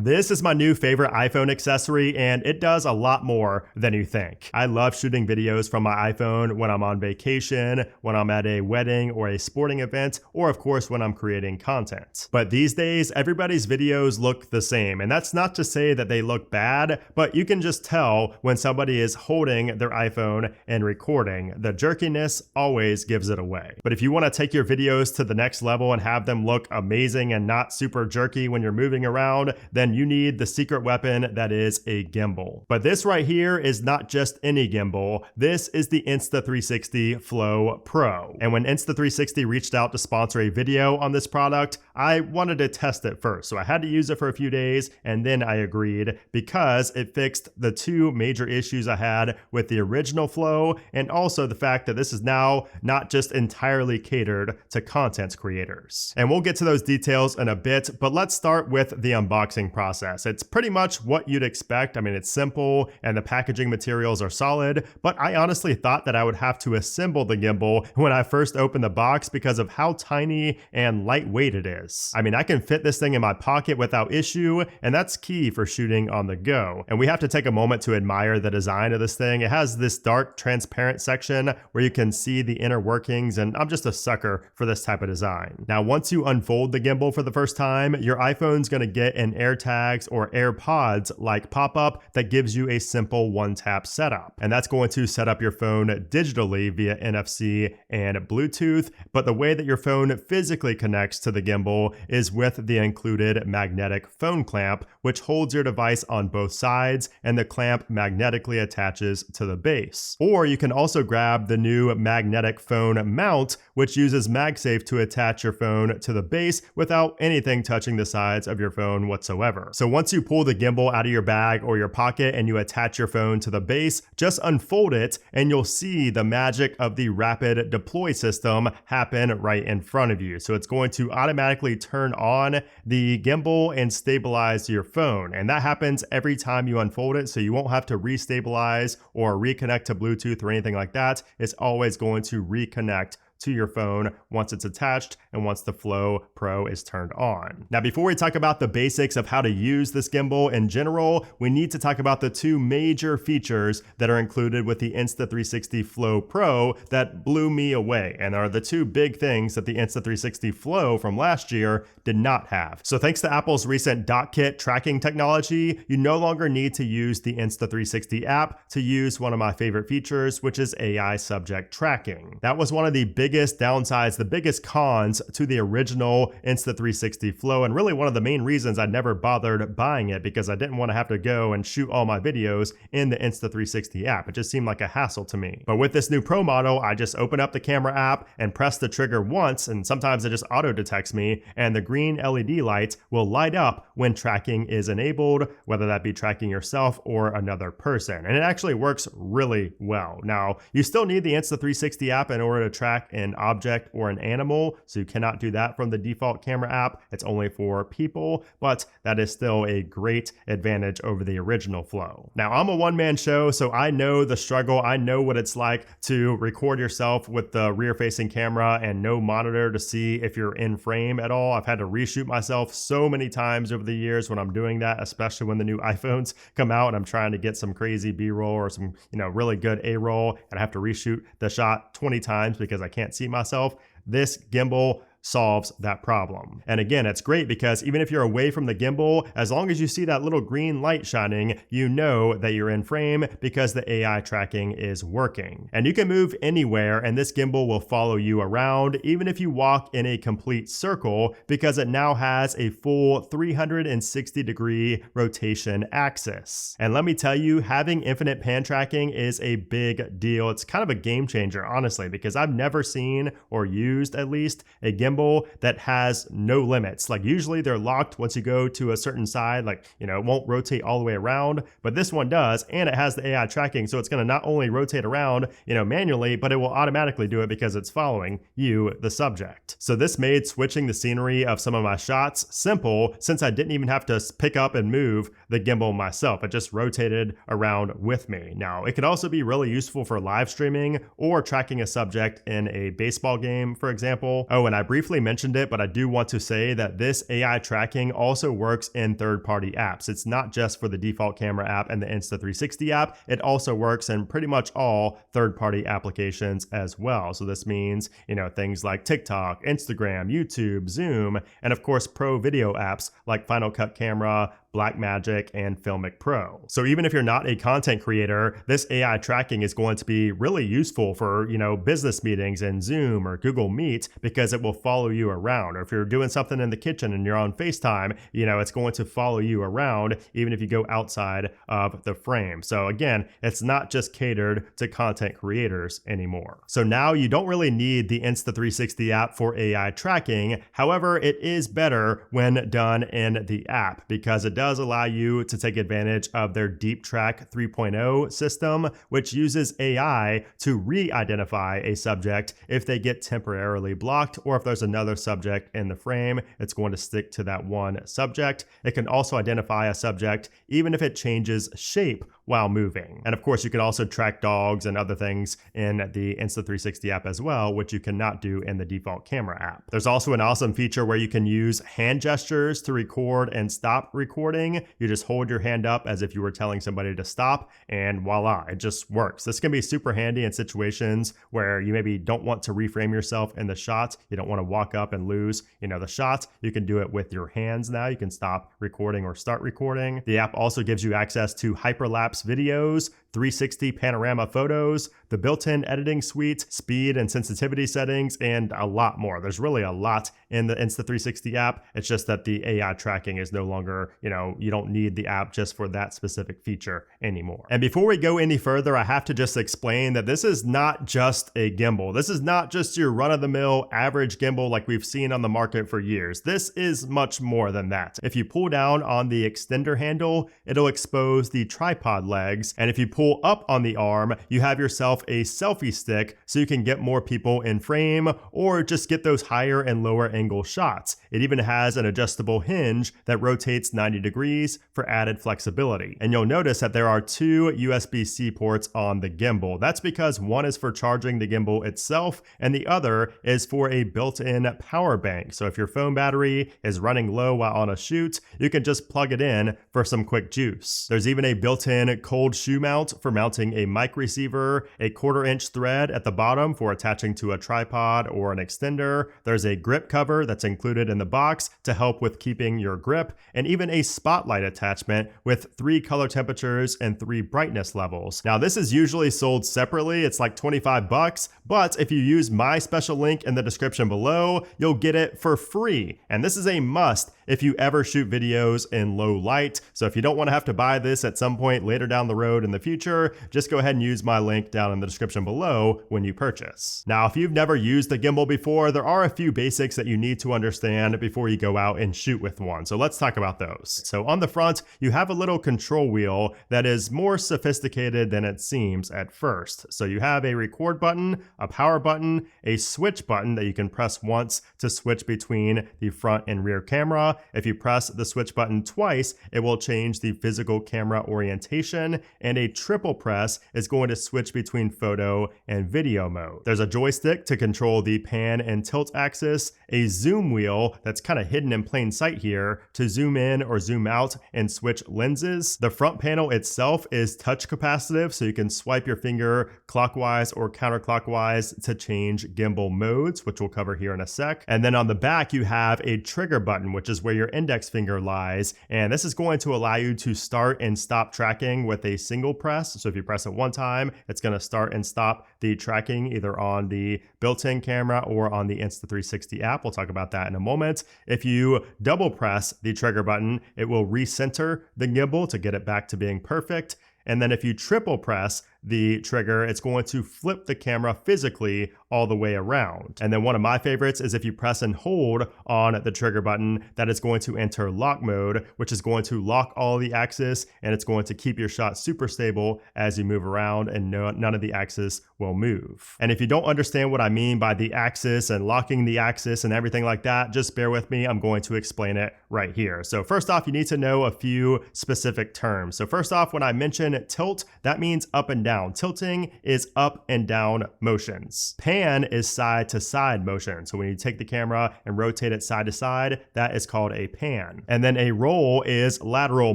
This is my new favorite iPhone accessory, and it does a lot more than you think. I love shooting videos from my iPhone when I'm on vacation, when I'm at a wedding or a sporting event, or of course when I'm creating content. But these days, everybody's videos look the same, and that's not to say that they look bad, but you can just tell when somebody is holding their iPhone and recording. The jerkiness always gives it away. But if you want to take your videos to the next level and have them look amazing and not super jerky when you're moving around, then you need the secret weapon that is a gimbal. But this right here is not just any gimbal. This is the Insta360 Flow Pro. And when Insta360 reached out to sponsor a video on this product, I wanted to test it first. So I had to use it for a few days, and then I agreed because it fixed the two major issues I had with the original Flow, and also the fact that this is now not just entirely catered to content creators. And we'll get to those details in a bit, but let's start with the unboxing process. It's pretty much what you'd expect. I mean, it's simple and the packaging materials are solid, but I honestly thought that I would have to assemble the gimbal when I first opened the box because of how tiny and lightweight it is. I mean, I can fit this thing in my pocket without issue, and that's key for shooting on the go. And we have to take a moment to admire the design of this thing. It has this dark, transparent section where you can see the inner workings, and I'm just a sucker for this type of design. Now, once you unfold the gimbal for the first time, your iPhone's gonna get an AirTags or AirPods-like pop-up that gives you a simple one-tap setup. And that's going to set up your phone digitally via NFC and Bluetooth, but the way that your phone physically connects to the gimbal is with the included magnetic phone clamp, which holds your device on both sides, and the clamp magnetically attaches to the base. Or you can also grab the new magnetic phone mount, which uses MagSafe to attach your phone to the base without anything touching the sides of your phone whatsoever. So once you pull the gimbal out of your bag or your pocket and you attach your phone to the base, just unfold it and you'll see the magic of the rapid deploy system happen right in front of you. So it's going to automatically turn on the gimbal and stabilize your phone. And that happens every time you unfold it, so you won't have to restabilize or reconnect to Bluetooth or anything like that. It's always going to reconnect to your phone once it's attached and once the Flow Pro is turned on. Now, before we talk about the basics of how to use this gimbal in general, we need to talk about the two major features that are included with the Insta360 Flow Pro that blew me away, and are the two big things that the Insta360 Flow from last year did not have. So thanks to Apple's recent dock kit tracking technology, you no longer need to use the Insta360 app to use one of my favorite features, which is AI subject tracking. That was one of the biggest downsides, the biggest cons to the original Insta360 Flow, and really one of the main reasons I never bothered buying it, because I didn't want to have to go and shoot all my videos in the Insta360 app. It just seemed like a hassle to me. But with this new Pro model, I just open up the camera app and press the trigger once, and sometimes it just auto detects me, and the green LED light will light up when tracking is enabled, whether that be tracking yourself or another person. And it actually works really well. Now, you still need the Insta360 app in order to track an object or an animal, so you cannot do that from the default camera app. It's only for people, but that is still a great advantage over the original Flow. Now, I'm a one-man show, so I know the struggle. I know what it's like to record yourself with the rear-facing camera and no monitor to see if you're in frame at all. I've had to reshoot myself so many times over the years when I'm doing that, especially when the new iPhones come out and I'm trying to get some crazy B-roll or some, really good A-roll, and I have to reshoot the shot 20 times because I can't see myself. This gimbal solves that problem. And again, it's great because even if you're away from the gimbal, as long as you see that little green light shining, you know that you're in frame because the AI tracking is working. And you can move anywhere and this gimbal will follow you around, even if you walk in a complete circle, because it now has a full 360-degree rotation axis. And let me tell you, having infinite pan tracking is a big deal. It's kind of a game changer, honestly, because I've never seen, or used at least, a gimbal that has no limits. Like usually they're locked once you go to a certain side, like, it won't rotate all the way around, but this one does, and it has the AI tracking. So it's going to not only rotate around, manually, but it will automatically do it because it's following you, the subject. So this made switching the scenery of some of my shots simple, since I didn't even have to pick up and move the gimbal myself. It just rotated around with me. Now, it could also be really useful for live streaming or tracking a subject in a baseball game, for example. Oh, and I briefly briefly mentioned it, but I do want to say that this AI tracking also works in third-party apps. It's not just for the default camera app and the Insta360 app. It also works in pretty much all third-party applications as well. So this means, things like TikTok, Instagram, YouTube, Zoom, and of course, pro video apps like Final Cut Camera, Blackmagic, and Filmic Pro. So even if you're not a content creator, this AI tracking is going to be really useful for, business meetings in Zoom or Google Meet, because it will follow you around. Or if you're doing something in the kitchen and you're on FaceTime, it's going to follow you around even if you go outside of the frame. So again, it's not just catered to content creators anymore. So now you don't really need the Insta360 app for AI tracking. However, it is better when done in the app, because it does allow you to take advantage of their Deep Track 3.0 system, which uses AI to re-identify a subject if they get temporarily blocked, or if there's another subject in the frame, it's going to stick to that one subject. It can also identify a subject even if it changes shape while moving. And of course, you can also track dogs and other things in the Insta360 app as well, which you cannot do in the default camera app. There's also an awesome feature where you can use hand gestures to record and stop recording. You just hold your hand up as if you were telling somebody to stop, and voila, it just works. This can be super handy in situations where you maybe don't want to reframe yourself in the shot. You don't want to walk up and lose, the shot. You can do it with your hands now. You can stop recording or start recording. The app also gives you access to hyperlapse videos, 360 panorama photos, the built-in editing suite, speed and sensitivity settings, and a lot more. There's really a lot in the Insta360 app. It's just that the AI tracking is no longer, you don't need the app just for that specific feature anymore. And before we go any further, I have to just explain that this is not just a gimbal. This is not just your run-of-the-mill average gimbal like we've seen on the market for years. This is much more than that. If you pull down on the extender handle, it'll expose the tripod legs, and if you pull up on the arm, you have yourself a selfie stick so you can get more people in frame or just get those higher and lower angle shots. It even has an adjustable hinge that rotates 90 degrees for added flexibility. And you'll notice that there are two USB-C ports on the gimbal. That's because one is for charging the gimbal itself and the other is for a built-in power bank. So if your phone battery is running low while on a shoot, you can just plug it in for some quick juice. There's even a built-in cold shoe mount for mounting a mic receiver, a 1/4-inch thread at the bottom for attaching to a tripod or an extender. There's a grip cover that's included in the box to help with keeping your grip, and even a spotlight attachment with 3 color temperatures and 3 brightness levels. Now, this is usually sold separately. It's like $25, but if you use my special link in the description below, you'll get it for free. And this is a must if you ever shoot videos in low light. So if you don't want to have to buy this at some point later down the road in the future, just go ahead and use my link down in the description below when you purchase. Now, if you've never used a gimbal before, there are a few basics that you need to understand before you go out and shoot with one. So let's talk about those. So on the front, you have a little control wheel that is more sophisticated than it seems at first. So you have a record button, a power button, a switch button that you can press once to switch between the front and rear camera. If you press the switch button twice, it will change the physical camera orientation, and a triple press is going to switch between photo and video mode. There's a joystick to control the pan and tilt axis, a zoom wheel that's kind of hidden in plain sight here to zoom in or zoom out and switch lenses. The front panel itself is touch capacitive, so you can swipe your finger clockwise or counterclockwise to change gimbal modes, which we'll cover here in a sec. And then on the back, you have a trigger button, which is where your index finger lies. And this is going to allow you to start and stop tracking with a single press. So if you press it one time, it's going to start and stop the tracking either on the built-in camera or on the Insta360 app. We'll talk about that in a moment. If you double press the trigger button, it will recenter the gimbal to get it back to being perfect. And then if you triple press the trigger, it's going to flip the camera physically all the way around. And then one of my favorites is if you press and hold on the trigger button, that is going to enter lock mode, which is going to lock all the axis, and it's going to keep your shot super stable as you move around, and none of the axis will move. And if you don't understand what I mean by the axis and locking the axis and everything like that, just bear with me. I'm going to explain it right here. So first off, you need to know a few specific terms. So first off, when I mention tilt, that means up and down down. Tilting is up and down motions. Pan is side to side motion. So when you take the camera and rotate it side to side, that is called a pan. And then a roll is lateral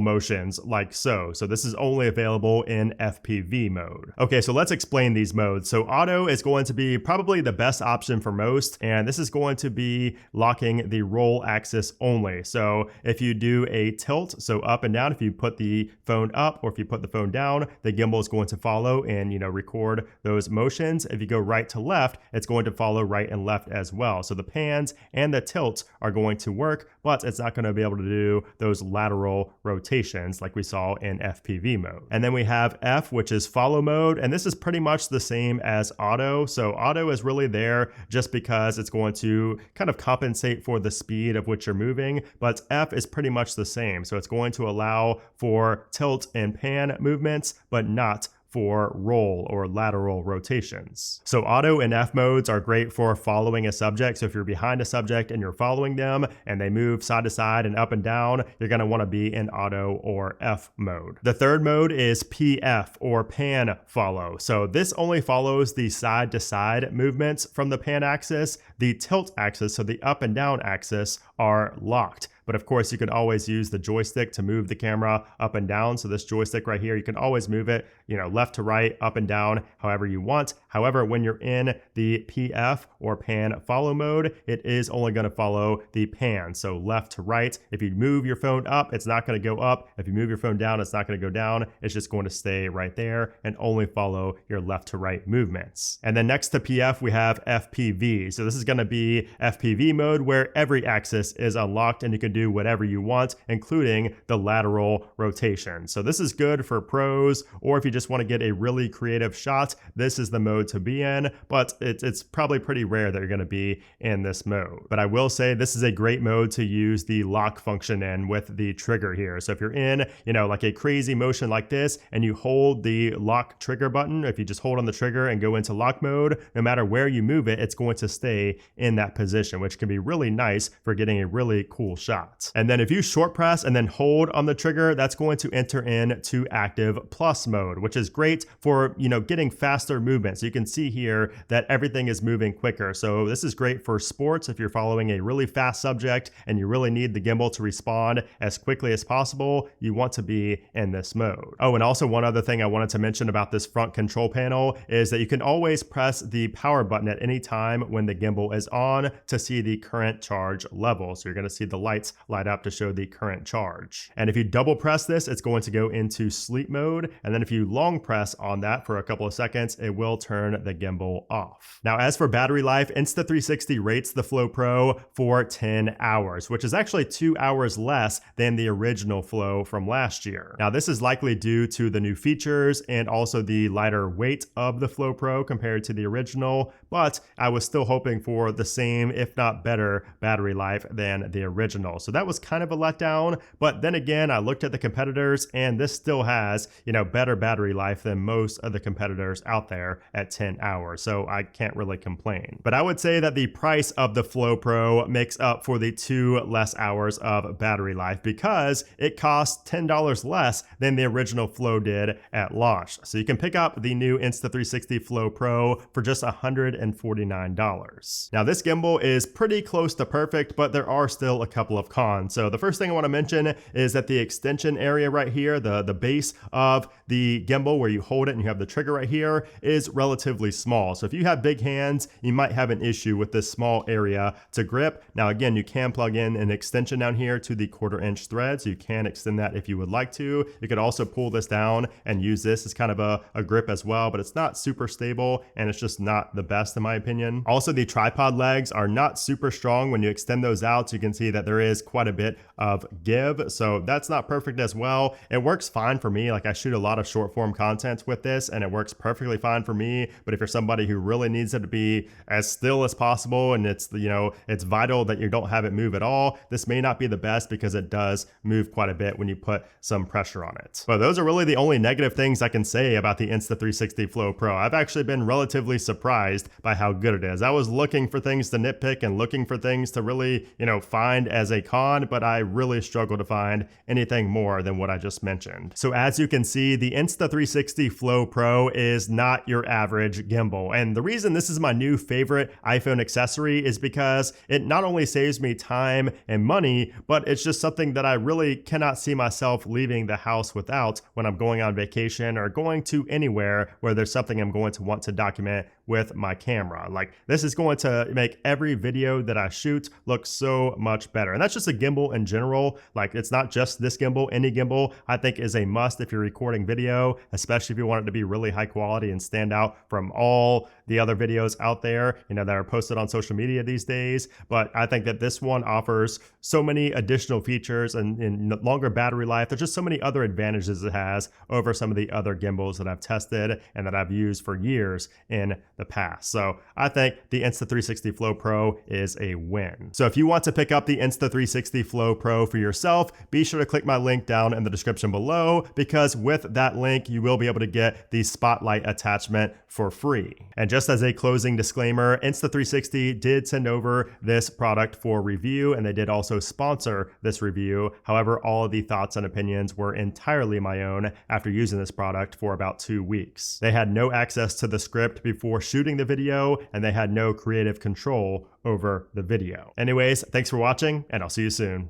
motions like so. So this is only available in FPV mode. Okay, so let's explain these modes. So auto is going to be probably the best option for most, and this is going to be locking the roll axis only. So if you do a tilt, so up and down, if you put the phone up or if you put the phone down, the gimbal is going to follow and record those motions. If you go right to left, it's going to follow right and left as well. So the pans and the tilts are going to work, but it's not going to be able to do those lateral rotations like we saw in FPV mode. And then we have F, which is follow mode, and this is pretty much the same as auto. So auto is really there just because it's going to kind of compensate for the speed of which you're moving, but F is pretty much the same. So it's going to allow for tilt and pan movements, but not for roll or lateral rotations. So auto and F modes are great for following a subject. So if you're behind a subject and you're following them and they move side to side and up and down, you're going to want to be in auto or F mode. The third mode is PF or pan follow. So this only follows the side to side movements from the pan axis. The tilt axis, so the up and down axis, are locked. But of course, you can always use the joystick to move the camera up and down. So this joystick right here, you can always move it, left to right, up and down, however you want. However, when you're in the PF or pan follow mode, it is only going to follow the pan. So left to right. If you move your phone up, it's not going to go up. If you move your phone down, it's not going to go down. It's just going to stay right there and only follow your left to right movements. And then next to PF, we have FPV. So this is going to be FPV mode where every axis is unlocked and you can do whatever you want, including the lateral rotation. So this is good for pros, or if you just want to get a really creative shot, this is the mode to be in, but it's probably pretty rare that you're going to be in this mode. But I will say this is a great mode to use the lock function in with the trigger here. So if you're in, like a crazy motion like this and you hold the lock trigger button, if you just hold on the trigger and go into lock mode, no matter where you move it, it's going to stay in that position, which can be really nice for getting a really cool shot. And then if you short press and then hold on the trigger, that's going to enter into active plus mode, which is great for, getting faster movement. So you can see here that everything is moving quicker. So this is great for sports. If you're following a really fast subject and you really need the gimbal to respond as quickly as possible, you want to be in this mode. Oh, and also one other thing I wanted to mention about this front control panel is that you can always press the power button at any time when the gimbal is on to see the current charge level. So you're going to see the lights light up to show the current charge. And if you double press this, it's going to go into sleep mode. And then if you long press on that for a couple of seconds, it will turn the gimbal off. Now, as for battery life, Insta360 rates the Flow Pro for 10 hours, which is actually 2 hours less than the original Flow from last year. Now, this is likely due to the new features and also the lighter weight of the Flow Pro compared to the original, but I was still hoping for the same, if not better, battery life than the original. So that was kind of a letdown, but then again, I looked at the competitors and this still has, better battery life than most of the competitors out there at 10 hours. So I can't really complain. But I would say that the price of the Flow Pro makes up for the 2 less hours of battery life because it costs $10 less than the original Flow did at launch. So you can pick up the new Insta360 Flow Pro for just $149. Now this gimbal is pretty close to perfect, but there are still a couple of cons. So the first thing I want to mention is that the extension area right here, the base of the gimbal where you hold it and you have the trigger right here, is relatively small. So if you have big hands, you might have an issue with this small area to grip. Now again, you can plug in an extension down here to the 1/4-inch thread, so you can extend that if you would like to. You could also pull this down and use this as kind of a grip as well, but it's not super stable and it's just not the best in my opinion. Also, the tripod legs are not super strong. When you extend those out, so you can see that there is quite a bit of give, so that's not perfect as well. It works fine for me. Like I shoot a lot of short form content with this and it works perfectly fine for me, but if you're somebody who really needs it to be as still as possible and it's it's vital that you don't have it move at all, this may not be the best because it does move quite a bit when you put some pressure on it. But those are really the only negative things I can say about the Insta360 Flow Pro. I've actually been relatively surprised by how good it is. I was looking for things to nitpick and looking for things to really find as a con, but I really struggle to find anything more than what I just mentioned. So as you can see, the Insta360 Flow Pro is not your average gimbal. And the reason this is my new favorite iPhone accessory is because it not only saves me time and money, but it's just something that I really cannot see myself leaving the house without when I'm going on vacation or going to anywhere where there's something I'm going to want to document with my camera. Like, this is going to make every video that I shoot look so much better. And that's just a gimbal in general. Like, it's not just this gimbal. Any gimbal I think is a must if you're recording video, especially if you want it to be really high quality and stand out from all the other videos out there, that are posted on social media these days. But I think that this one offers so many additional features and longer battery life. There's just so many other advantages it has over some of the other gimbals that I've tested and that I've used for years in the past. So I think the Insta360 Flow Pro is a win. So if you want to pick up the Insta360 Flow Pro for yourself, be sure to click my link down in the description below, because with that link, you will be able to get the Spotlight attachment for free. And just as a closing disclaimer, Insta360 did send over this product for review, and they did also sponsor this review. However, all of the thoughts and opinions were entirely my own after using this product for about 2 weeks. They had no access to the script before shooting the video, and they had no creative control over the video. Anyways, thanks for watching, and I'll see you soon.